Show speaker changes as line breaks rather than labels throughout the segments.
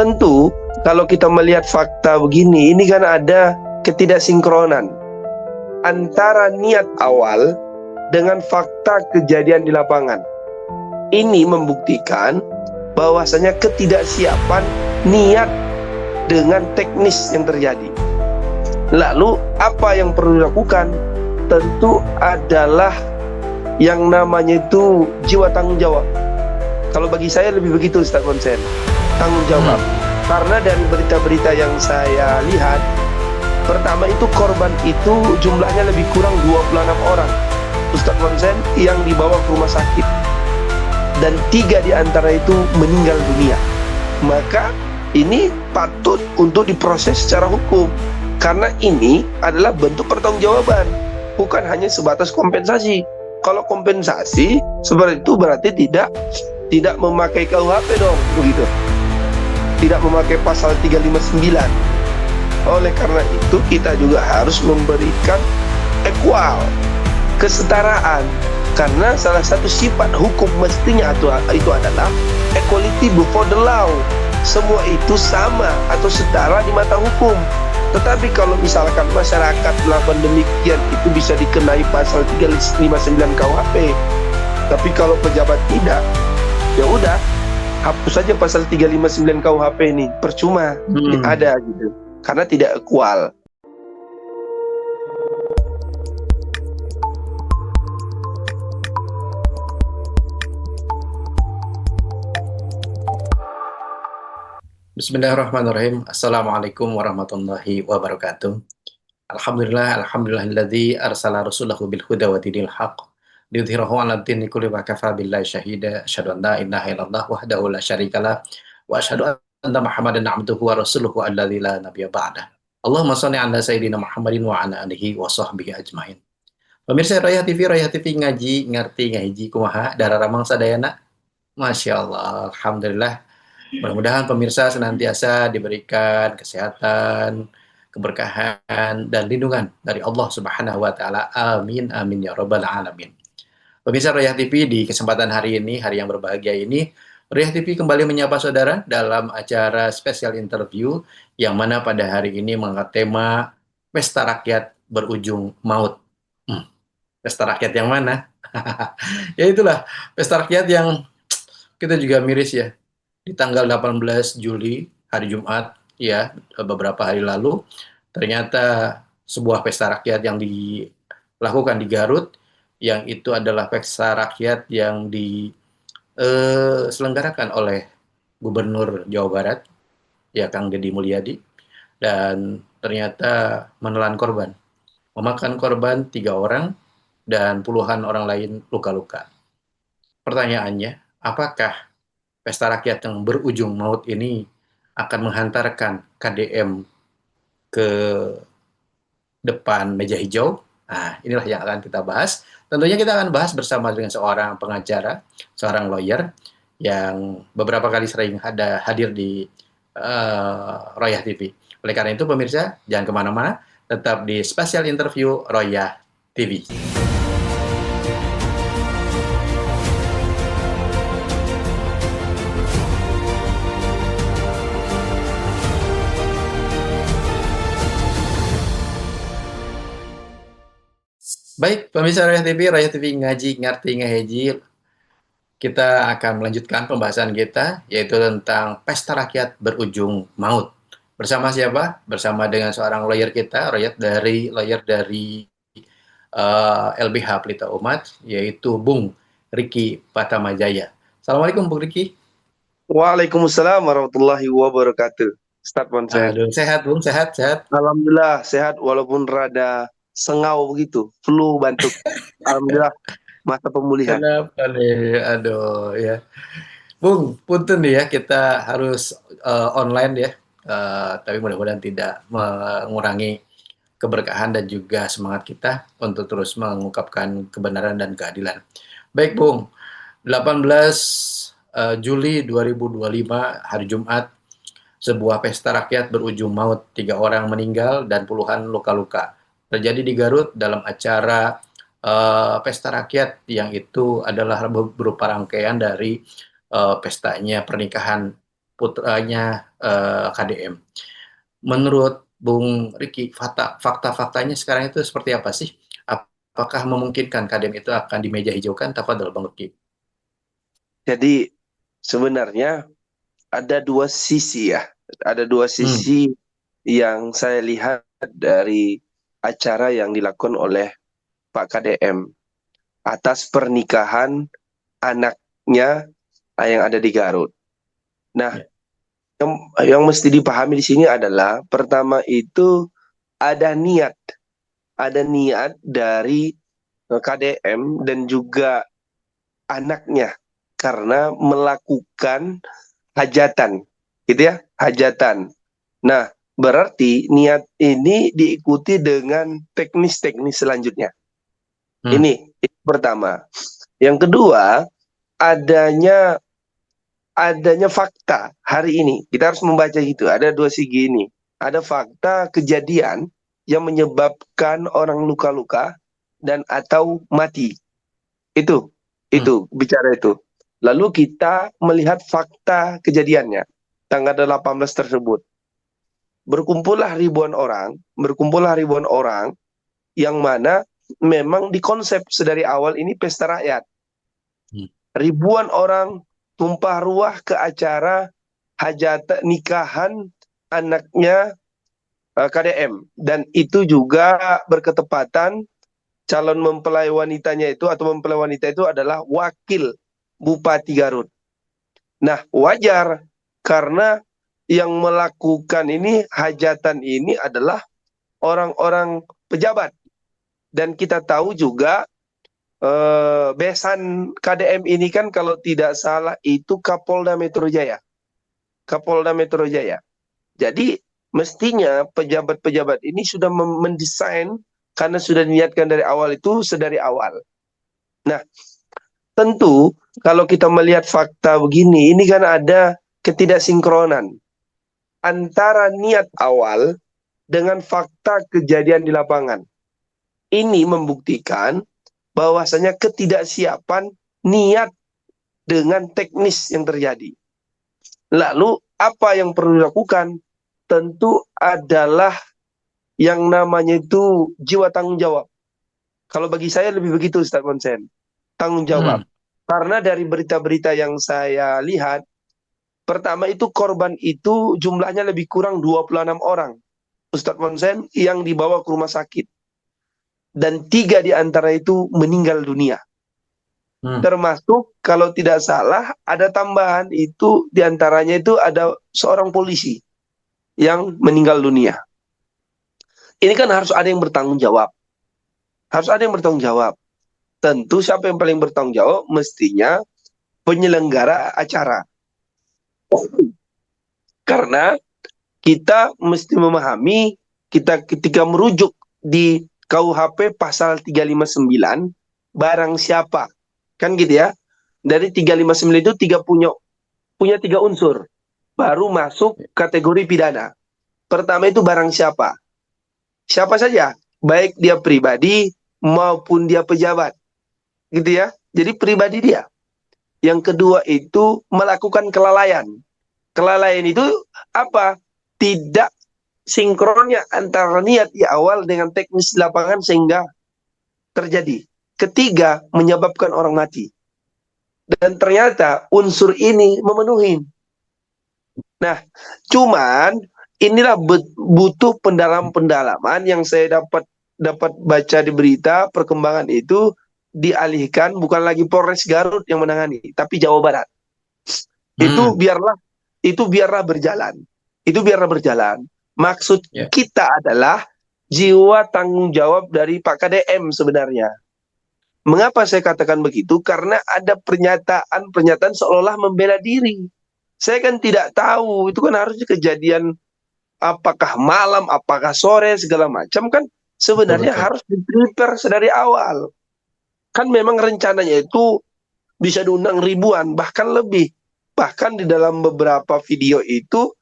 Tentu kalau kita melihat fakta begini, ini kan ada ketidaksinkronan antara niat awal dengan fakta kejadian di lapangan. Ini membuktikan bahwasanya ketidaksiapan niat dengan teknis yang terjadi. Lalu apa yang perlu dilakukan? Tentu adalah yang namanya itu jiwa tanggung jawab. Kalau bagi saya lebih begitu, Ustaz Konsen, tanggung jawab. Karena dari berita-berita yang saya lihat, pertama itu korban itu jumlahnya lebih kurang 26 orang, Ustaz Konsen, yang dibawa ke rumah sakit, dan 3 di antara itu meninggal dunia. Maka ini patut untuk diproses secara hukum, karena ini adalah bentuk pertanggungjawaban, bukan hanya sebatas kompensasi. Kalau kompensasi seperti itu berarti tidak memakai KUHP dong, begitu. Tidak memakai pasal 359. Oleh karena itu kita juga harus memberikan equal, kesetaraan, karena salah satu sifat hukum mestinya itu adalah equality before the law. Semua itu sama atau setara di mata hukum. Tetapi kalau misalkan masyarakat melakukan demikian, itu bisa dikenai pasal 359 KUHP. Tapi kalau pejabat tidak, ya udah, hapus saja pasal 359 KUHP ini, percuma ada gitu, karena tidak equal.
Bismillahirrahmanirrahim. Assalamualaikum warahmatullahi wabarakatuh. Alhamdulillahilladzi arsala rasulahu bil huda wa dinil haqq liyudhhirahu 'ala ad-dini kulli wa kafa billahi syahida. Asyhadu an la ilaha illallah wahdahu la syarikalah wa asyhadu anna Muhammadan 'abduhu wa rasuluhu alladzi la nabiyya ba'dah. Allahumma shalli 'ala sayyidina Muhammadin wa 'ala alihi wa sahbihi ajmain. Pemirsa Royah TV ngaji ngarti ngahiji kumaha dararamang sadayana. Masya Allah, alhamdulillah. Mudah-mudahan pemirsa senantiasa diberikan kesehatan, keberkahan, dan lindungan dari Allah Subhanahu wa Ta'ala. Amin, amin ya Rabbal 'Alamin. Pemirsa Royah TV, di kesempatan hari ini, hari yang berbahagia ini, Royah TV kembali menyapa saudara dalam acara spesial interview yang mana pada hari ini mengangkat tema Pesta Rakyat Berujung Maut. Pesta rakyat yang mana? Ya itulah, pesta rakyat yang kita juga miris ya. Di tanggal 18 Juli, hari Jumat, ya, beberapa hari lalu, ternyata sebuah pesta rakyat yang dilakukan di Garut, yang itu adalah pesta rakyat yang diselenggarakan oleh Gubernur Jawa Barat, ya Kang Deddy Mulyadi, dan ternyata menelan korban, memakan korban 3 orang, dan puluhan orang lain luka-luka. Pertanyaannya, apakah pesta rakyat yang berujung maut ini akan menghantarkan KDM ke depan meja hijau? Nah, inilah yang akan kita bahas. Tentunya kita akan bahas bersama dengan seorang pengacara, seorang lawyer, yang beberapa kali sering hadir di Royah TV. Oleh karena itu, pemirsa, jangan kemana-mana, tetap di spesial interview Royah TV. Baik, pemirsa Royah TV ngaji ngarti ngaheji. Kita akan melanjutkan pembahasan kita, yaitu tentang pesta rakyat berujung maut. Bersama siapa? Bersama dengan seorang lawyer kita, lawyer dari LBH Pelita Umat, yaitu Bung Riki Patamajaya. Assalamualaikum Bung Riki.
Waalaikumsalam warahmatullahi wabarakatuh. Ustaz Konsen.
Aduh, sehat Bung, sehat.
Alhamdulillah sehat, walaupun rada sengau begitu, flu, batuk. Alhamdulillah, masa pemulihan.
Kenapa nih? Aduh ya. Bung, punten nih ya, kita harus online ya. Tapi mudah-mudahan tidak mengurangi keberkahan dan juga semangat kita untuk terus mengungkapkan kebenaran dan keadilan. Baik Bung, 18 Juli 2025, hari Jumat, sebuah pesta rakyat berujung maut, 3 orang meninggal dan puluhan luka-luka. Terjadi di Garut dalam acara pesta rakyat yang itu adalah berupa rangkaian dari pestanya pernikahan putranya KDM. Menurut Bung Riki, fakta-faktanya sekarang itu seperti apa sih? Apakah memungkinkan KDM itu akan di meja hijaukan? Tafadhol Bang Riki.
Jadi sebenarnya ada dua sisi ya. Ada dua
Hmm,
sisi yang saya lihat dari acara yang dilakukan oleh Pak KDM atas pernikahan anaknya yang ada di Garut. Nah,
ya.
yang mesti dipahami di sini adalah pertama itu ada niat, dari KDM dan juga anaknya karena melakukan hajatan, gitu ya, hajatan. Nah, berarti niat ini diikuti dengan teknis-teknis selanjutnya.
Hmm,
Ini pertama. Yang kedua, adanya adanya fakta hari ini. Kita harus membaca itu. Ada dua segi ini. Ada fakta kejadian yang menyebabkan orang luka-luka dan atau mati. Itu,
hmm,
bicara itu. Lalu kita melihat fakta kejadiannya. Tanggal 18 tersebut. Berkumpullah ribuan orang yang mana memang dikonsep sedari awal ini pesta rakyat.
hmm,
Ribuan orang tumpah ruah ke acara hajat nikahan anaknya KDM dan itu juga berketepatan calon mempelai wanitanya itu atau mempelai wanita itu adalah wakil Bupati Garut. Nah, wajar karena yang melakukan ini hajatan ini adalah orang-orang pejabat dan kita tahu juga besan KDM ini kan kalau tidak salah itu Kapolda Metro Jaya. Kapolda Metro Jaya. Jadi mestinya pejabat-pejabat ini sudah mendesain karena sudah diniatkan dari awal itu sedari awal. Nah, tentu kalau kita melihat fakta begini, ini kan ada ketidaksinkronan antara niat awal dengan fakta kejadian di lapangan. Ini membuktikan bahwasanya ketidaksiapan niat dengan teknis yang terjadi. Lalu apa yang perlu dilakukan? Tentu adalah yang namanya itu jiwa tanggung jawab. Kalau bagi saya lebih begitu Ustaz Konsen. Tanggung jawab.
hmm.
Karena dari berita-berita yang saya lihat, pertama itu korban itu jumlahnya lebih kurang 26 orang. Ustaz Konsen yang dibawa ke rumah sakit. Dan 3 di antara itu meninggal dunia.
Hmm.
Termasuk kalau tidak salah ada tambahan itu di antaranya itu ada seorang polisi yang meninggal dunia. Ini kan harus ada yang bertanggung jawab. Harus ada yang bertanggung jawab. Tentu siapa yang paling bertanggung jawab mestinya penyelenggara acara. Karena kita mesti memahami kita ketika merujuk di KUHP pasal 359 barang siapa. Kan gitu ya. Dari 359 itu punya 3 unsur baru masuk kategori pidana. Pertama itu barang siapa. Siapa saja, baik dia pribadi maupun dia pejabat. Gitu ya. Jadi pribadi dia. Yang kedua itu melakukan kelalaian. Kelalaian itu apa? Tidak sinkronnya antara niat di awal dengan teknis di lapangan sehingga terjadi. Ketiga, menyebabkan orang mati. Dan ternyata unsur ini memenuhi. Nah, cuman inilah butuh pendalaman yang saya dapat baca di berita perkembangan itu dialihkan bukan lagi Polres Garut yang menangani, tapi Jawa Barat.
Hmm.
Itu biarlah berjalan. Itu biarlah berjalan. Maksud
Ya.
kita adalah jiwa tanggung jawab dari Pak KDM sebenarnya. Mengapa saya katakan begitu? Karena ada pernyataan-pernyataan seolah-olah membela diri. Saya kan tidak tahu, itu kan harusnya kejadian apakah malam, apakah sore, segala macam kan
Betul
sebenarnya
betul.
harus di-prepare sedari awal. Kan memang rencananya itu bisa diundang ribuan, bahkan lebih. Bahkan di dalam beberapa video itu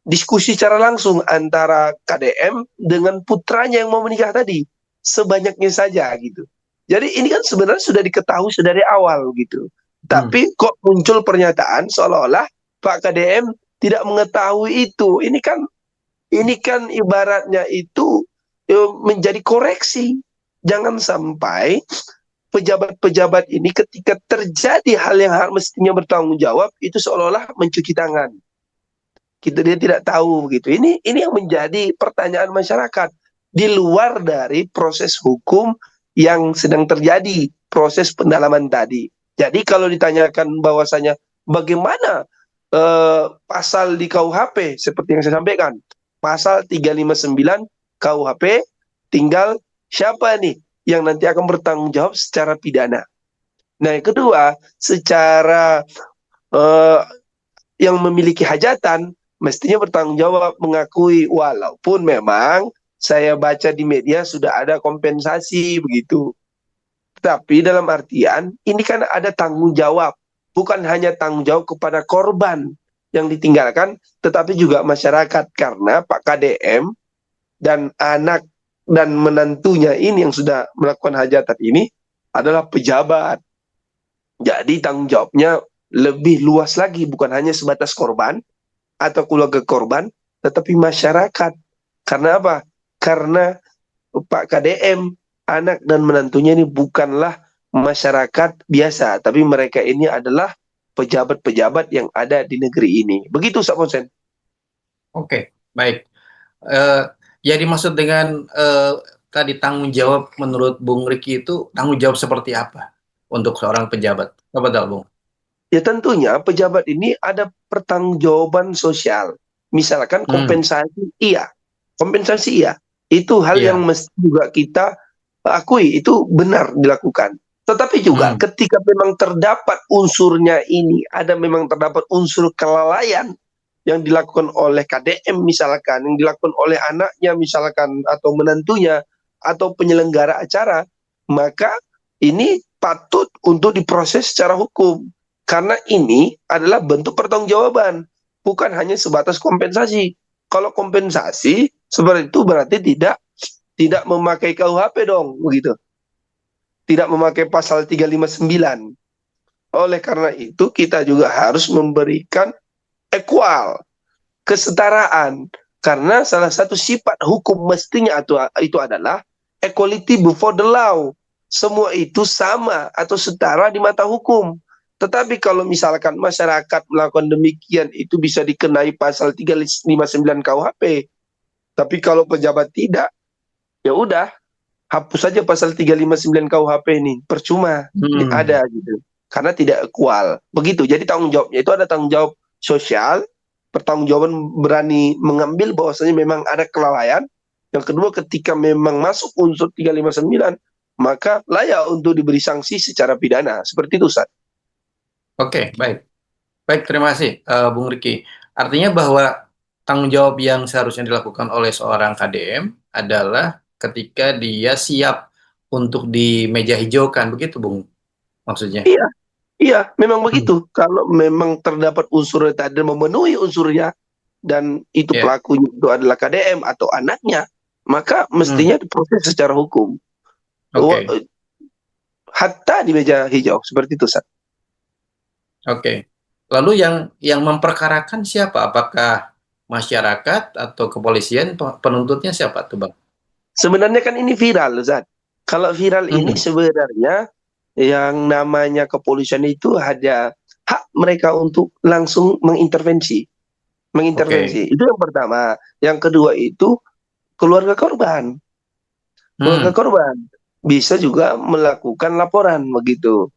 diskusi secara langsung antara KDM dengan putranya yang mau menikah tadi. Sebanyaknya saja gitu. Jadi ini kan sebenarnya sudah diketahui dari awal gitu.
Hmm.
Tapi kok muncul pernyataan seolah-olah Pak KDM tidak mengetahui itu. Ini kan ibaratnya itu menjadi koreksi. Jangan sampai pejabat-pejabat ini ketika terjadi hal yang mestinya bertanggung jawab itu seolah-olah mencuci tangan. Dia tidak tahu gitu. Ini yang menjadi pertanyaan masyarakat di luar dari proses hukum yang sedang terjadi, proses pendalaman tadi. Jadi kalau ditanyakan bahwasanya bagaimana pasal di KUHP seperti yang saya sampaikan, pasal 359 KUHP, tinggal siapa nih yang nanti akan bertanggung jawab secara pidana. Nah, yang kedua, secara eh, yang memiliki hajatan mestinya bertanggung jawab, mengakui walaupun memang saya baca di media sudah ada kompensasi begitu. Tapi dalam artian ini kan ada tanggung jawab, bukan hanya tanggung jawab kepada korban yang ditinggalkan, tetapi juga masyarakat karena Pak KDM dan anak dan menantunya ini yang sudah melakukan hajatan ini adalah pejabat. Jadi tanggung jawabnya lebih luas lagi, bukan hanya sebatas korban atau keluarga korban, tetapi masyarakat. Karena apa? Karena Pak KDM, anak dan menantunya ini bukanlah masyarakat biasa, tapi mereka ini adalah pejabat-pejabat yang ada di negeri ini. Begitu, Ustaz Fonsen.
Oke, baik. Eh, yang dimaksud dengan tadi tanggung jawab menurut Bung Riki itu tanggung jawab seperti apa untuk seorang pejabat? Apa tahu, Bung?
Ya tentunya pejabat ini ada pertanggungjawaban sosial. Misalkan
Hmm,
kompensasi iya. Itu hal yang
iya.
mesti juga kita akui, itu benar dilakukan. Tetapi juga
Hmm,
ketika memang terdapat unsurnya ini, ada memang terdapat unsur kelalaian yang dilakukan oleh KDM misalkan, yang dilakukan oleh anaknya misalkan, atau menantunya, atau penyelenggara acara, maka ini patut untuk diproses secara hukum. Karena ini adalah bentuk pertanggungjawaban, bukan hanya sebatas kompensasi. Kalau kompensasi seperti itu berarti tidak memakai KUHP dong, begitu. Tidak memakai pasal 359. Oleh karena itu kita juga harus memberikan equal, kesetaraan. Karena salah satu sifat hukum mestinya itu adalah equality before the law. Semua itu sama atau setara di mata hukum. Tetapi kalau misalkan masyarakat melakukan demikian itu bisa dikenai pasal 359 KUHP. Tapi kalau pejabat tidak, ya udah hapus saja pasal 359 KUHP ini. Percuma
hmm.
ada gitu. Karena tidak equal. Begitu. Jadi tanggung jawabnya itu ada tanggung jawab sosial, pertanggungjawaban berani mengambil bahwasanya memang ada kelalaian. Yang kedua, ketika memang masuk unsur 359, maka layak untuk diberi sanksi secara pidana. Seperti itu, Ustaz.
Oke, baik. Baik, terima kasih, Bung Riki. Artinya bahwa tanggung jawab yang seharusnya dilakukan oleh seorang KDM adalah ketika dia siap untuk di meja hijaukan, begitu, Bung, maksudnya?
Iya, iya, memang
Hmm.
begitu. Kalau memang terdapat unsur tadi memenuhi unsurnya dan itu
Ya,
pelakunya itu adalah KDM atau anaknya, maka
hmm.
mestinya diproses secara hukum.
Oke,
Hatta di meja hijau, seperti itu, Ustaz.
oke. Lalu yang memperkarakan siapa? Apakah masyarakat atau kepolisian? Penuntutnya siapa tuh, Bang?
Sebenarnya kan ini viral, Ustaz. Kalau viral ini
Hmm.
sebenarnya yang namanya kepolisian itu ada hak mereka untuk langsung mengintervensi.
Oke.
Mengintervensi. Itu yang pertama. Yang kedua itu keluarga korban. Keluarga
Hmm.
korban bisa juga melakukan laporan begitu.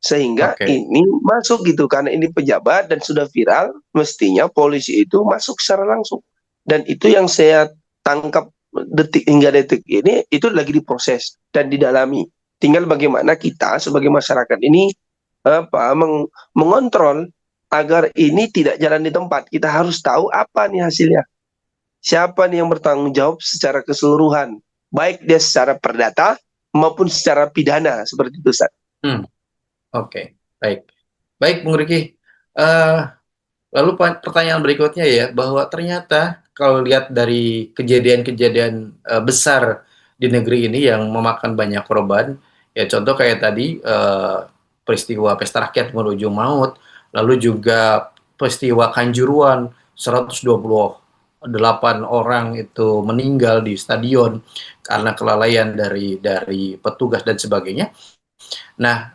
Sehingga
Oke.
ini masuk gitu karena ini pejabat dan sudah viral, mestinya polisi itu masuk secara langsung. Dan itu yang saya tangkap detik hingga detik ini itu lagi diproses dan didalami. Tinggal bagaimana kita sebagai masyarakat ini mengontrol agar ini tidak jalan di tempat. Kita harus tahu apa nih hasilnya. Siapa nih yang bertanggung jawab secara keseluruhan, baik dia secara perdata maupun secara pidana seperti itu, Ustaz.
Hmm. Oke. Baik. Baik, Bung Riki. Eh, Lalu pertanyaan berikutnya ya, bahwa ternyata kalau lihat dari kejadian-kejadian besar di negeri ini yang memakan banyak korban, ya contoh kayak tadi peristiwa pesta rakyat menuju maut, lalu juga peristiwa Kanjuruan 128 orang itu meninggal di stadion karena kelalaian dari petugas dan sebagainya. Nah,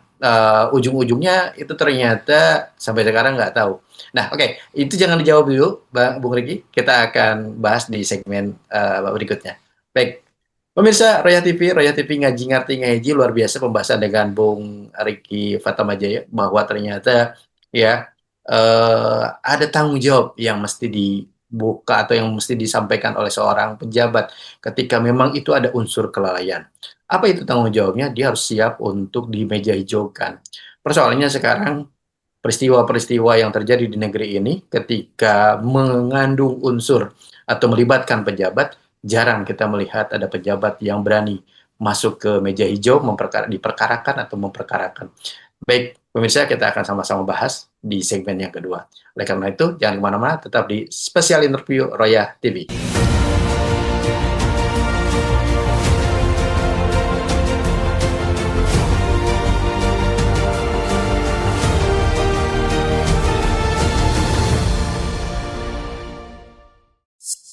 ujung-ujungnya itu ternyata sampai sekarang nggak tahu. Nah, oke, itu jangan dijawab dulu, Bung Riki. Kita akan bahas di segmen berikutnya. Baik, pemirsa Royal TV ngaji ngerti ngaji luar biasa pembahasan dengan Bung Riki Fatamajaya bahwa ternyata ya ada tanggung jawab yang mesti dibuka atau yang mesti disampaikan oleh seorang pejabat ketika memang itu ada unsur kelalaian. Apa itu tanggung jawabnya? Dia harus siap untuk di meja hijaukan. Persoalannya sekarang peristiwa-peristiwa yang terjadi di negeri ini ketika mengandung unsur atau melibatkan pejabat, jarang kita melihat ada pejabat yang berani masuk ke meja hijau diperkarakan atau memperkarakan. Baik, pemirsa, kita akan sama-sama bahas di segmen yang kedua. Oleh karena itu, jangan kemana-mana, tetap di Spesial Interview Roya TV.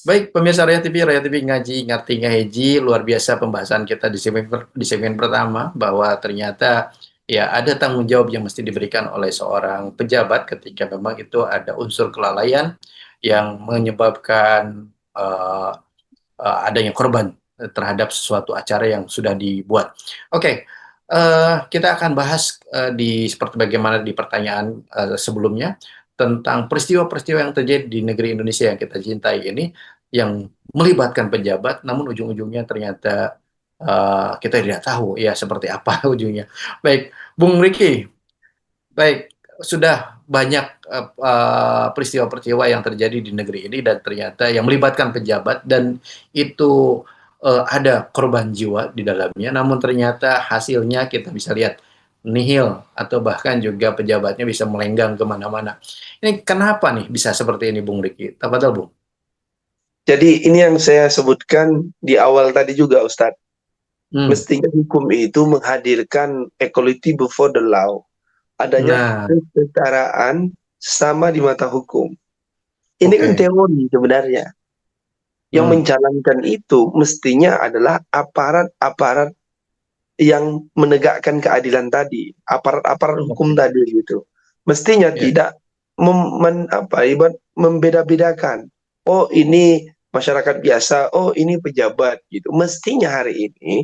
Baik, pemirsa Roya TV ngaji ngerti ngaji, luar biasa pembahasan kita di segmen pertama bahwa ternyata ya ada tanggung jawab yang mesti diberikan oleh seorang pejabat ketika memang itu ada unsur kelalaian yang menyebabkan adanya korban terhadap sesuatu acara yang sudah dibuat. Oke, kita akan bahas seperti bagaimana di pertanyaan sebelumnya tentang peristiwa-peristiwa yang terjadi di negeri Indonesia yang kita cintai ini yang melibatkan pejabat, namun ujung-ujungnya ternyata kita tidak tahu ya seperti apa ujungnya. Baik, Bung Riki, baik, sudah banyak peristiwa-peristiwa yang terjadi di negeri ini dan ternyata yang melibatkan pejabat dan itu ada korban jiwa di dalamnya, namun ternyata hasilnya kita bisa lihat nihil atau bahkan juga pejabatnya bisa melenggang kemana-mana. Ini kenapa nih bisa seperti ini, Bung Riki? Tafadhol, Bung.
Jadi ini yang saya sebutkan di awal tadi juga, Ustadz. Mestinya hukum itu menghadirkan equality before the law. Adanya
Nah,
kesetaraan sama di mata hukum. Ini kan
oke.
teori sebenarnya. Yang menjalankan itu mestinya adalah aparat-aparat yang menegakkan keadilan tadi, aparat-aparat hukum
Oke.
tadi gitu. Mestinya
Ya.
tidak membeda-bedakan. Oh, ini masyarakat biasa, oh ini pejabat gitu. Mestinya hari ini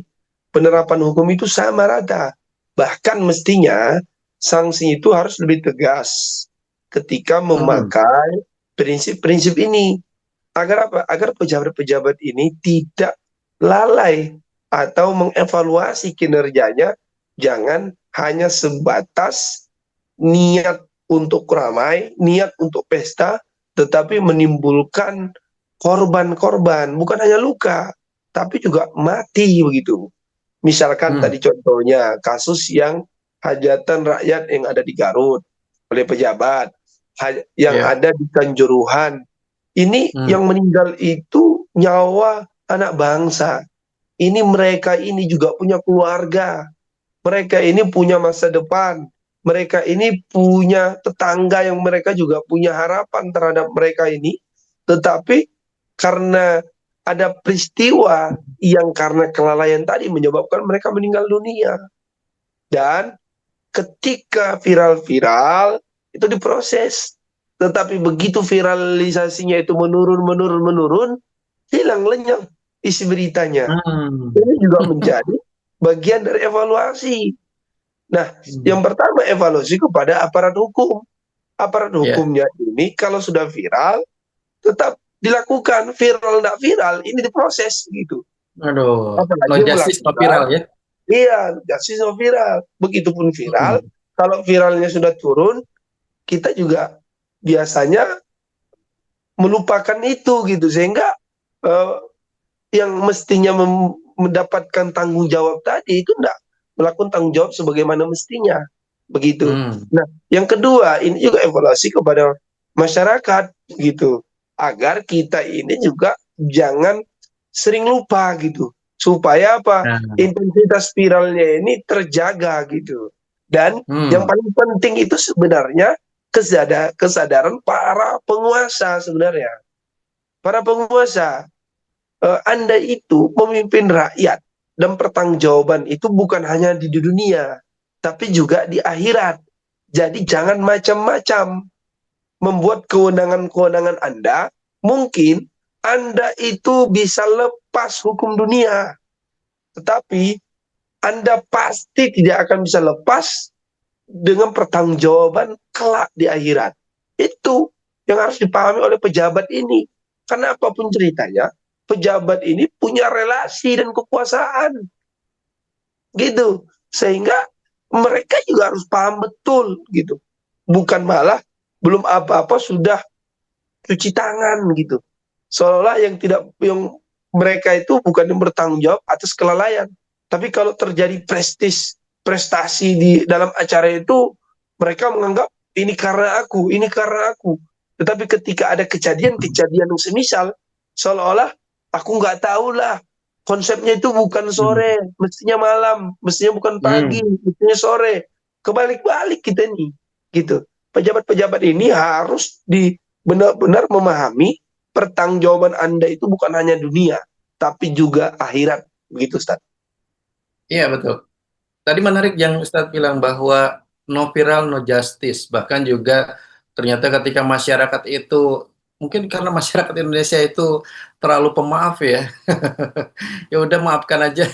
penerapan hukum itu sama rata. Bahkan mestinya sanksi itu harus lebih tegas ketika memakai prinsip-prinsip ini. Agar apa? Agar pejabat-pejabat ini tidak lalai atau mengevaluasi kinerjanya, jangan hanya sebatas niat untuk ramai, niat untuk pesta, tetapi menimbulkan korban-korban, bukan hanya luka, tapi juga mati begitu. Misalkan tadi contohnya kasus yang hajatan rakyat yang ada di Garut oleh pejabat, yang
Ya.
ada di Kanjuruhan. Ini yang meninggal itu nyawa anak bangsa. Ini mereka ini juga punya keluarga. Mereka ini punya masa depan. Mereka ini punya tetangga yang mereka juga punya harapan terhadap mereka ini. Tetapi karena ada peristiwa yang karena kelalaian tadi menyebabkan mereka meninggal dunia. Dan ketika viral-viral itu diproses. Tetapi begitu viralisasinya itu menurun, hilang lenyap isi beritanya. Ini juga menjadi bagian dari evaluasi. Nah, yang pertama evaluasi kepada aparat hukum. Aparat
Ya.
hukumnya ini kalau sudah viral, tetap dilakukan. Viral tidak viral, ini diproses gitu.
Aduh, no
Apalagi
justice no
melakukan,
viral ya.
iya, justice no viral. Begitupun viral, kalau viralnya sudah turun, kita juga biasanya melupakan itu gitu. Sehingga eh, yang mestinya mendapatkan tanggung jawab tadi itu tidak melakukan tanggung jawab sebagaimana mestinya begitu. Nah, yang kedua ini juga evaluasi kepada masyarakat gitu, agar kita ini juga jangan sering lupa gitu, supaya apa,
Nah,
intensitas viralnya ini terjaga gitu. Dan yang paling penting itu sebenarnya kesadaran para penguasa sebenarnya. Para penguasa, Anda itu memimpin rakyat dan pertanggungjawaban itu bukan hanya di dunia, tapi juga di akhirat. Jadi jangan macam-macam membuat kewenangan-kewenangan Anda. Mungkin Anda itu bisa lepas hukum dunia, tetapi Anda pasti tidak akan bisa lepas dengan pertanggungjawaban kelak di akhirat. Itu yang harus dipahami oleh pejabat ini. Karena apapun ceritanya, pejabat ini punya relasi dan kekuasaan. Gitu. Sehingga mereka juga harus paham betul gitu. Bukan malah belum apa-apa sudah cuci tangan gitu. Seolah yang mereka itu bukan yang bertanggung jawab atas kelalaian. Tapi kalau terjadi prestasi di dalam acara itu, mereka menganggap ini karena aku, ini karena aku. Tetapi ketika ada kejadian-kejadian yang semisal, seolah-olah aku nggak tahu lah. Konsepnya itu bukan sore, mestinya malam, mestinya bukan pagi, mestinya sore. Kebalik-balik kita nih, gitu. Pejabat-pejabat ini harus benar-benar memahami pertanggungjawaban Anda itu bukan hanya dunia, tapi juga akhirat. Begitu, Ustaz.
Iya, betul. Tadi menarik yang Ustadz bilang bahwa no viral, no justice. Bahkan juga ternyata ketika masyarakat itu, mungkin karena masyarakat Indonesia itu terlalu pemaaf ya. Ya udah maafkan aja.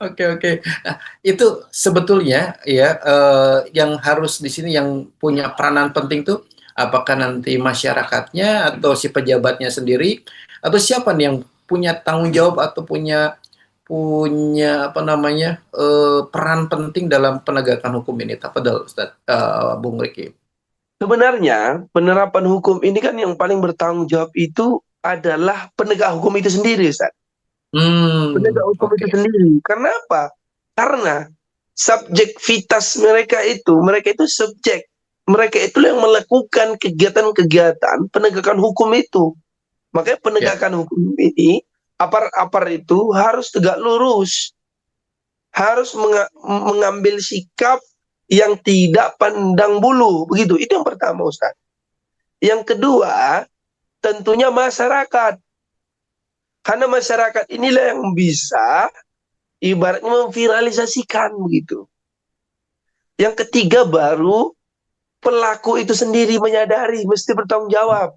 Oke, oke. Nah, itu sebetulnya ya yang harus di sini yang punya peranan penting tuh apakah nanti masyarakatnya atau si pejabatnya sendiri atau siapa nih yang punya tanggung jawab atau punya punya apa namanya peran penting dalam penegakan hukum ini. Tafadhol Ustaz Bung Riki.
Sebenarnya penerapan hukum ini kan yang paling bertanggung jawab itu adalah penegak hukum itu sendiri, Ustaz. Penegak hukum itu
Oke.
sendiri. Karena apa? Karena subjektivitas mereka itu subjek. Mereka itu yang melakukan kegiatan-kegiatan penegakan hukum itu. Makanya
Ya.
penegakan hukum ini, apar-apar itu harus tegak lurus. Harus mengambil sikap yang tidak pandang bulu. Begitu. Itu yang pertama, Ustaz. Yang kedua, tentunya masyarakat. Karena masyarakat inilah yang bisa ibaratnya memviralisasikan begitu. Yang ketiga baru pelaku itu sendiri menyadari mesti bertanggung jawab.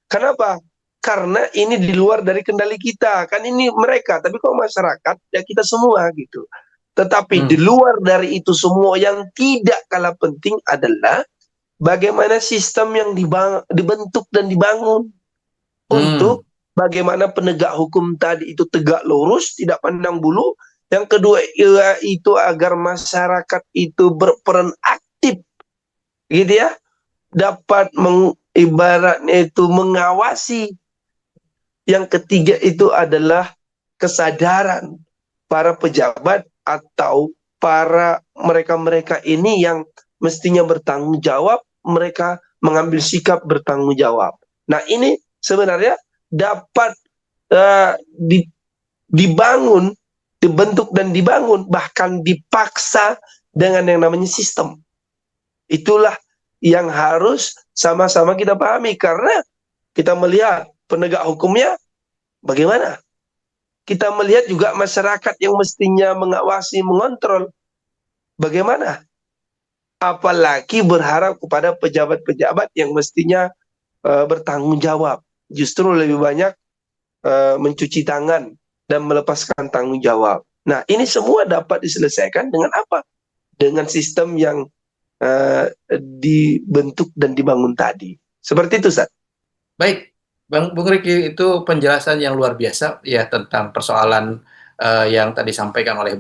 Kenapa? Karena ini di luar dari kendali kita. Kan ini mereka, tapi kalau masyarakat ya kita semua gitu. Tetapi di luar dari itu semua yang tidak kalah penting adalah bagaimana sistem yang dibentuk dan dibangun untuk bagaimana penegak hukum tadi itu tegak lurus, tidak pandang bulu. Yang kedua itu agar masyarakat itu berperan aktif, gitu ya, dapat ibaratnya itu mengawasi. Yang ketiga itu adalah kesadaran para pejabat atau para mereka-mereka ini yang mestinya bertanggung jawab, mereka mengambil sikap bertanggung jawab. Nah ini sebenarnya dapat dibangun, dibentuk dan dibangun, bahkan dipaksa dengan yang namanya sistem. Itulah yang harus sama-sama kita pahami, karena kita melihat penegak hukumnya bagaimana. Kita melihat juga masyarakat yang mestinya mengawasi, mengontrol bagaimana. Apalagi berharap kepada pejabat-pejabat yang mestinya bertanggung jawab. Justru lebih banyak mencuci tangan dan melepaskan tanggung jawab. Nah, ini semua dapat diselesaikan dengan apa? Dengan sistem yang dibentuk dan dibangun tadi. Seperti itu, Ustaz.
Baik, Bung Riki, itu penjelasan yang luar biasa ya tentang persoalan yang tadi disampaikan oleh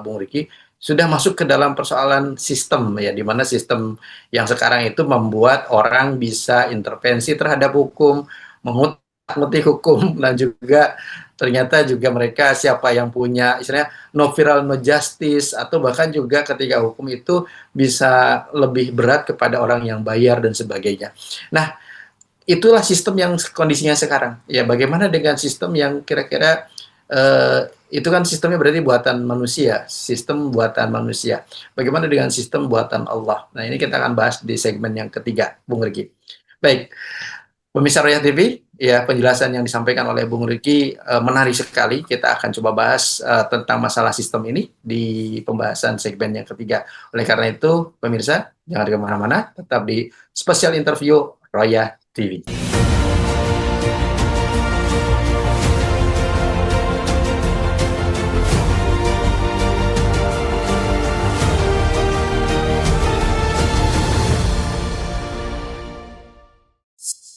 Bung Riki. Sudah masuk ke dalam persoalan sistem ya, di mana sistem yang sekarang itu membuat orang bisa intervensi terhadap hukum, mengutak-ngutik hukum, dan juga ternyata juga mereka siapa yang punya istilahnya no viral no justice, atau bahkan juga ketika hukum itu bisa lebih berat kepada orang yang bayar dan sebagainya. Nah, itulah sistem yang kondisinya sekarang. Ya, bagaimana dengan sistem yang kira-kira itu kan sistemnya berarti buatan manusia, sistem buatan manusia. Bagaimana dengan sistem buatan Allah? Nah, ini kita akan bahas di segmen yang ketiga, Bung Riki. Baik, pemirsa Royal TV, ya penjelasan yang disampaikan oleh Bung Riki menarik sekali. Kita akan coba bahas tentang masalah sistem ini di pembahasan segmen yang ketiga. Oleh karena itu, pemirsa, jangan kemana-mana, tetap di spesial interview Royal TV.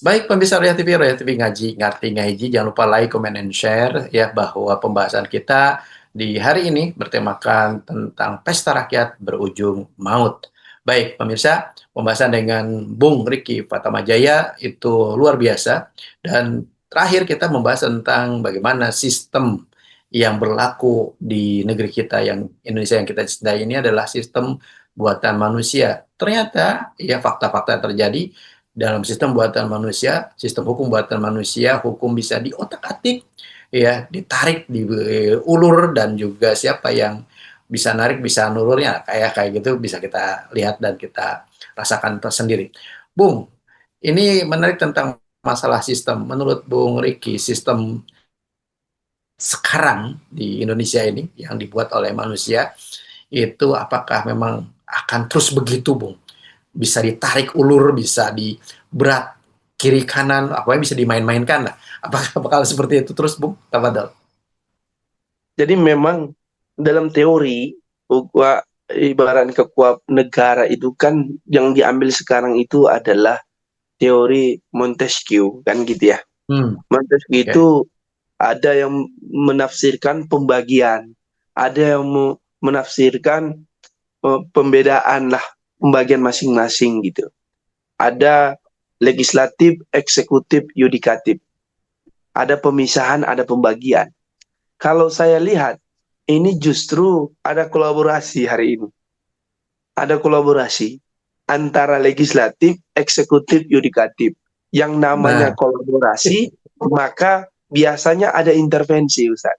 Baik pemirsa Royal TV ngaji, ngerti ngaji, jangan lupa like, comment, and share ya bahwa pembahasan kita di hari ini bertemakan tentang pesta rakyat berujung maut. Baik pemirsa, pembahasan dengan Bung Riki Fatamajaya itu luar biasa dan terakhir kita membahas tentang bagaimana sistem yang berlaku di negeri kita yang Indonesia yang kita cintai ini adalah sistem buatan manusia. Ternyata ya fakta-fakta terjadi dalam sistem buatan manusia, sistem hukum buatan manusia, hukum bisa diotak-atik, ya, ditarik, diulur, dan juga siapa yang bisa narik, bisa nulurnya, kayak gitu bisa kita lihat dan kita rasakan tersendiri. Bung, ini menarik tentang masalah sistem. Menurut Bung Riki, sistem sekarang di Indonesia ini yang dibuat oleh manusia itu apakah memang akan terus begitu, Bung? Bisa ditarik ulur, bisa di berat kiri kanan, apa bisa dimain-mainkan lah. Apakah bakal seperti itu terus, Bung? Tafadhol.
Jadi memang dalam teori bahwa ibarat kekuatan negara itu kan yang diambil sekarang itu adalah teori Montesquieu kan gitu ya. Montesquieu
Okay.
itu ada yang menafsirkan pembagian, ada yang menafsirkan pembedaan lah, pembagian masing-masing gitu. Ada legislatif, eksekutif, yudikatif. Ada pemisahan, ada pembagian. Kalau saya lihat, ini justru ada kolaborasi hari ini. Ada kolaborasi antara legislatif, eksekutif, yudikatif. Yang namanya kolaborasi, maka biasanya ada intervensi, Ustaz.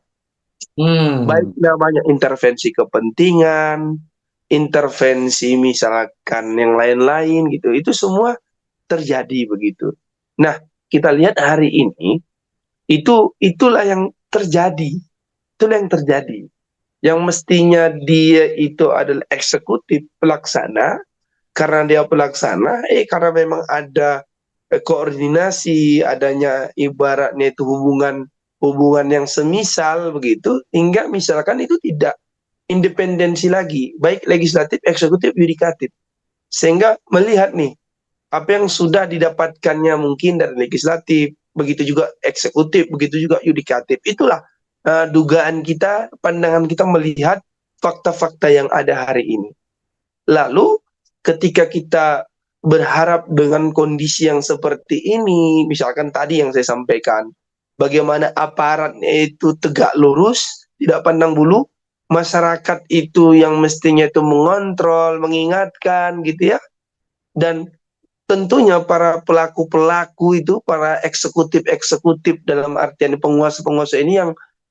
Baik namanya intervensi kepentingan, intervensi misalkan yang lain-lain gitu. Itu semua terjadi begitu. Nah, kita lihat hari ini itulah yang terjadi. Itulah yang terjadi. Yang mestinya dia itu adalah eksekutif pelaksana, karena dia pelaksana, karena memang ada koordinasi, adanya ibaratnya itu hubungan yang semisal begitu, hingga misalkan itu tidak independensi lagi, baik legislatif, eksekutif, yudikatif. Sehingga melihat nih, apa yang sudah didapatkannya mungkin dari legislatif, begitu juga eksekutif, begitu juga yudikatif. Itulah dugaan kita, pandangan kita melihat fakta-fakta yang ada hari ini. Lalu ketika kita berharap dengan kondisi yang seperti ini, misalkan tadi yang saya sampaikan, bagaimana aparatnya itu tegak lurus, tidak pandang bulu, masyarakat itu yang mestinya itu mengontrol, mengingatkan gitu ya, dan tentunya para pelaku-pelaku itu, para eksekutif-eksekutif dalam artian penguasa-penguasa ini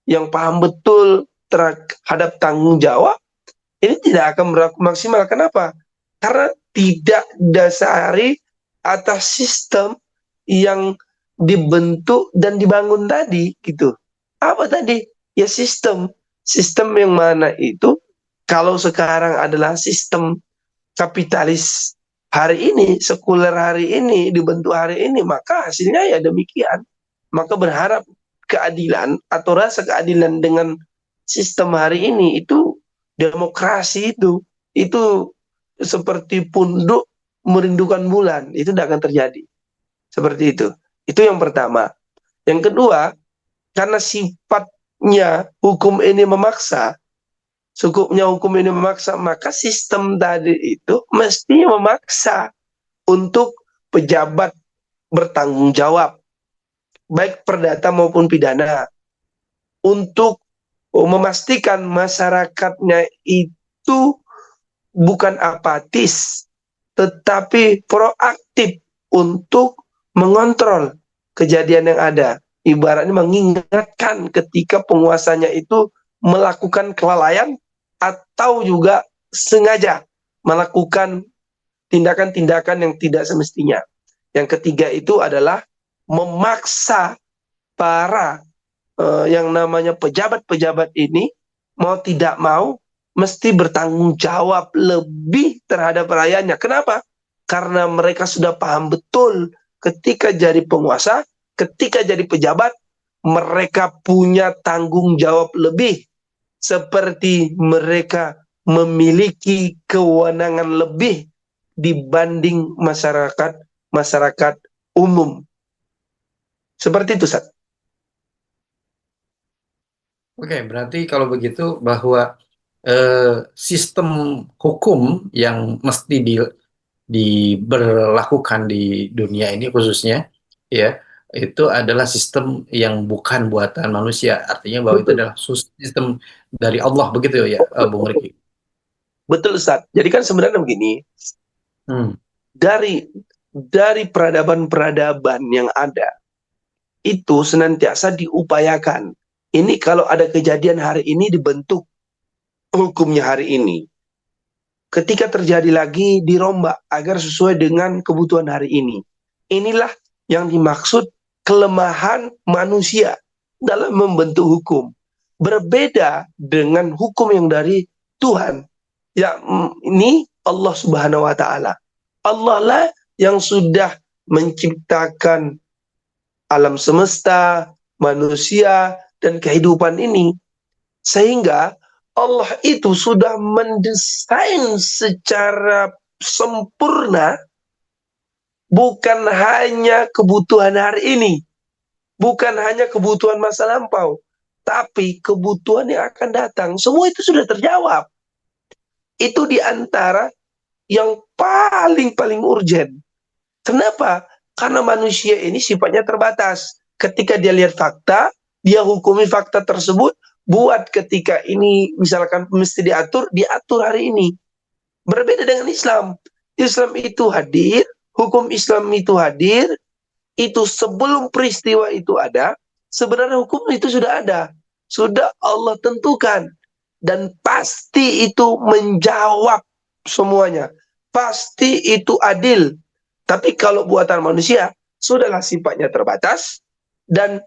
yang paham betul terhadap tanggung jawab, ini tidak akan berlaku maksimal. Kenapa? Karena tidak dasari atas sistem yang dibentuk dan dibangun tadi gitu. Apa tadi? Ya sistem yang mana itu kalau sekarang adalah sistem kapitalis hari ini, sekuler hari ini, dibentuk hari ini, maka hasilnya ya demikian. Maka berharap keadilan atau rasa keadilan dengan sistem hari ini itu, demokrasi itu seperti punduk merindukan bulan, itu tidak akan terjadi. Seperti itu. Itu yang pertama. Yang kedua, karena sifatnya hukum ini memaksa, maka sistem tadi itu mesti memaksa untuk pejabat bertanggung jawab, baik perdata maupun pidana, untuk memastikan masyarakatnya itu bukan apatis, tetapi proaktif untuk mengontrol kejadian yang ada. Ibaratnya mengingatkan ketika penguasanya itu melakukan kelalaian atau juga sengaja melakukan tindakan-tindakan yang tidak semestinya. Yang ketiga itu adalah memaksa para yang namanya pejabat-pejabat ini mau tidak mau mesti bertanggung jawab lebih terhadap rakyatnya. Kenapa? Karena mereka sudah paham betul ketika jadi penguasa, ketika jadi pejabat, mereka punya tanggung jawab lebih, seperti mereka memiliki kewenangan lebih dibanding masyarakat umum. Seperti itu, Sat.
Oke, berarti kalau begitu bahwa sistem hukum yang mesti diberlakukan di dunia ini khususnya, ya, itu adalah sistem yang bukan buatan manusia. Artinya bahwa itu
Betul.
adalah sistem dari Allah, begitu ya, Bung Riki?
Betul, Ustaz. Jadi kan sebenarnya begini,
Hmm.
dari peradaban-peradaban yang ada, itu senantiasa diupayakan. Ini kalau ada kejadian hari ini dibentuk hukumnya hari ini. Ketika terjadi lagi dirombak agar sesuai dengan kebutuhan hari ini. Inilah yang dimaksud kelemahan manusia dalam membentuk hukum. Berbeda dengan hukum yang dari Tuhan. Ya, ini Allah Subhanahu wa taala. Allah lah yang sudah menciptakan alam semesta, manusia, dan kehidupan ini. Sehingga Allah itu sudah mendesain secara sempurna bukan hanya kebutuhan hari ini, bukan hanya kebutuhan masa lampau, tapi kebutuhan yang akan datang. Semua itu sudah terjawab. Itu di antara yang paling urgen. Kenapa? Karena manusia ini sifatnya terbatas. Ketika dia lihat fakta, dia hukumi fakta tersebut, buat ketika ini misalkan mesti diatur hari ini. Berbeda dengan Islam. Islam itu hadir, hukum Islam itu hadir, itu sebelum peristiwa itu ada, sebenarnya hukum itu sudah ada. Sudah Allah tentukan. Dan pasti itu menjawab semuanya. Pasti itu adil. Tapi kalau buatan manusia, sudahlah sifatnya terbatas, dan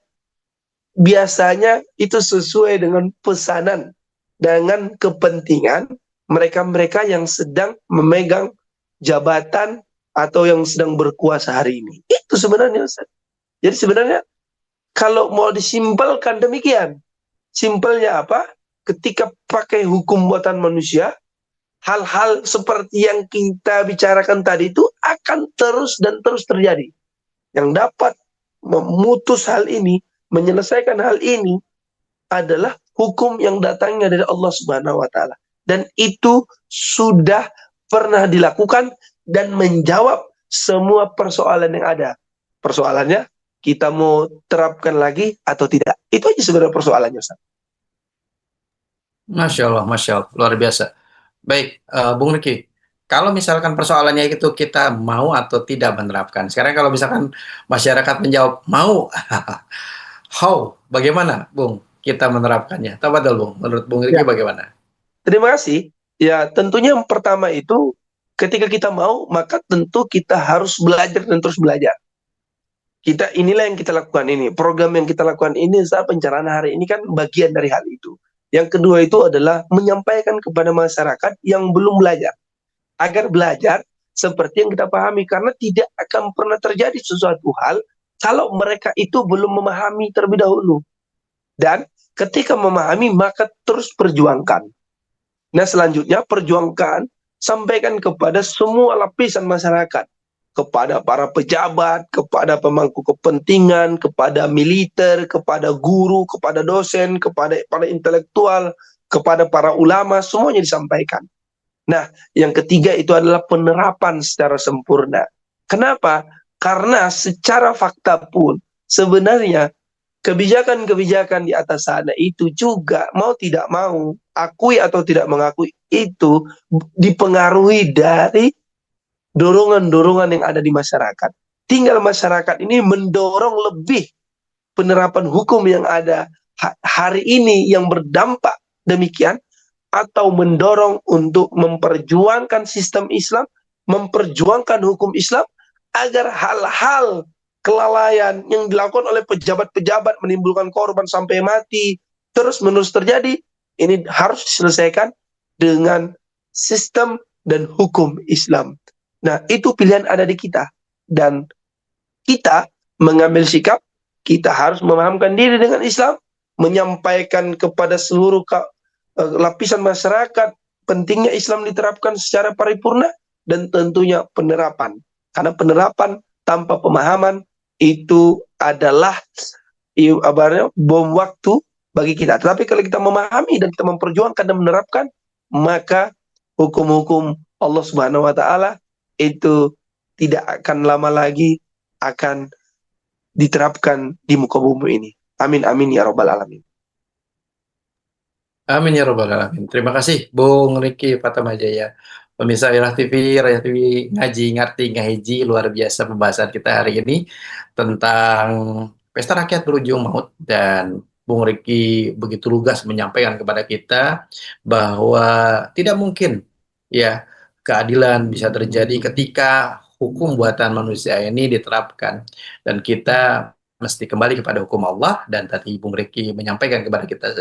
biasanya itu sesuai dengan pesanan, dengan kepentingan mereka-mereka yang sedang memegang jabatan atau yang sedang berkuasa hari ini. Itu sebenarnya, Ustaz. Jadi sebenarnya kalau mau disimpelkan demikian. Simpelnya apa? Ketika pakai hukum buatan manusia, hal-hal seperti yang kita bicarakan tadi itu akan terus dan terus terjadi. Yang dapat memutus hal ini, menyelesaikan hal ini adalah hukum yang datangnya dari Allah Subhanahu wa taala. Dan itu sudah pernah dilakukan dan menjawab semua persoalan yang ada. Persoalannya kita mau terapkan lagi atau tidak. Itu aja sebenarnya persoalannya, Ustaz.
Masya Allah, Masya Allah, luar biasa. Baik, Bung Riki, kalau misalkan persoalannya itu kita mau atau tidak menerapkan. Sekarang kalau misalkan masyarakat menjawab mau, how, bagaimana, Bung, kita menerapkannya? Tafadhol, Bung. Menurut Bung Riki
Ya,
bagaimana?
terima kasih. Ya, tentunya yang pertama itu ketika kita mau, maka tentu kita harus belajar dan terus belajar. Inilah yang kita lakukan ini. Program yang kita lakukan ini saat pencerahan hari ini kan bagian dari hal itu. Yang kedua itu adalah menyampaikan kepada masyarakat yang belum belajar agar belajar seperti yang kita pahami, karena tidak akan pernah terjadi sesuatu hal kalau mereka itu belum memahami terlebih dahulu. Dan ketika memahami maka terus perjuangkan. Nah, selanjutnya perjuangkan, sampaikan kepada semua lapisan masyarakat, kepada para pejabat, kepada pemangku kepentingan, kepada militer, kepada guru, kepada dosen, kepada para intelektual, kepada para ulama, semuanya disampaikan. Nah, yang ketiga itu adalah penerapan secara sempurna. Kenapa? Karena secara fakta pun sebenarnya kebijakan-kebijakan di atas sana itu juga mau tidak mau, akui atau tidak mengakui, itu dipengaruhi dari dorongan-dorongan yang ada di masyarakat. Tinggal masyarakat ini mendorong lebih penerapan hukum yang ada hari ini yang berdampak demikian, atau mendorong untuk memperjuangkan sistem Islam, memperjuangkan hukum Islam, agar hal-hal kelalaian yang dilakukan oleh pejabat-pejabat menimbulkan korban sampai mati terus-menerus terjadi, ini harus diselesaikan dengan sistem dan hukum Islam. Nah, itu pilihan ada di kita. Dan kita mengambil sikap, kita harus memahamkan diri dengan Islam, menyampaikan kepada seluruh lapisan masyarakat pentingnya Islam diterapkan secara paripurna, dan tentunya penerapan. Karena penerapan tanpa pemahaman itu adalah bom waktu bagi kita. Tetapi kalau kita memahami dan kita memperjuangkan dan menerapkan, maka hukum-hukum Allah Subhanahu wa taala itu tidak akan lama lagi akan diterapkan di muka bumi ini. Amin amin ya rabbal alamin.
Amin ya robbal alamin. Terima kasih Bung Riki Patamajaya. Pemirsa Irah TV, Raya TV, ngaji ngerti ngahiji, luar biasa pembahasan kita hari ini tentang pesta rakyat berujung maut, dan Bung Riki begitu lugas menyampaikan kepada kita bahwa tidak mungkin ya keadilan bisa terjadi ketika hukum buatan manusia ini diterapkan, dan kita mesti kembali kepada hukum Allah. Dan tadi Bung Riki menyampaikan kepada kita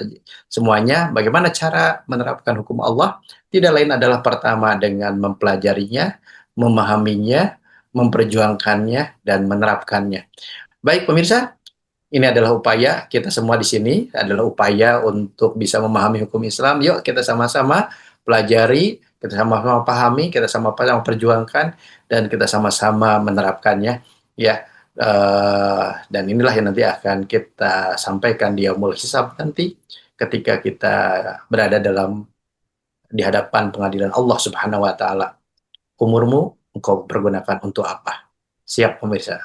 semuanya bagaimana cara menerapkan hukum Allah. Tidak lain adalah pertama dengan mempelajarinya, memahaminya, memperjuangkannya, dan menerapkannya. Baik pemirsa, ini adalah upaya kita semua di sini, adalah upaya untuk bisa memahami hukum Islam. Yuk kita sama-sama pelajari, kita sama-sama pahami, kita sama-sama perjuangkan, dan kita sama-sama menerapkannya. Ya, dan inilah yang nanti akan kita sampaikan di Yaumul Hisab nanti, ketika kita berada di hadapan pengadilan Allah Subhanahu wa taala. Umurmu engkau pergunakan untuk apa? Siap pemirsa.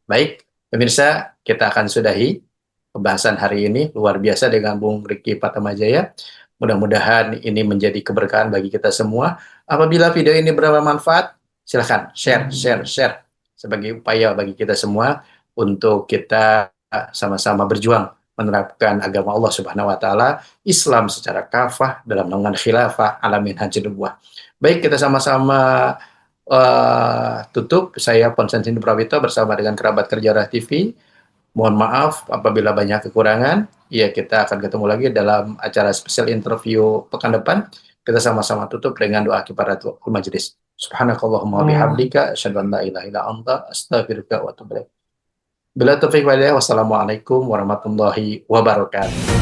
Baik, pemirsa, kita akan sudahi pembahasan hari ini luar biasa dengan Bung Riki Patamajaya. Mudah-mudahan ini menjadi keberkahan bagi kita semua. Apabila video ini bermanfaat, silahkan share sebagai upaya bagi kita semua untuk kita sama-sama berjuang menerapkan agama Allah Subhanahu wa taala, Islam secara kafah dalam naungan khilafah ala minhajin nubuwah. Baik, kita sama-sama tutup. Saya Konstantin Prawito bersama dengan kerabat kerja Rah TV. Mohon maaf apabila banyak kekurangan. Ya, kita akan ketemu lagi dalam acara spesial interview pekan depan. Kita sama-sama tutup dengan doa kifaratul majelis. Subhanakallahumma bihamdika asyhadu an la ilaha illa anta astaghfiruka wa atubu ilaik. Bila taufiq wal hidayah, wassalamualaikum warahmatullahi wabarakatuh.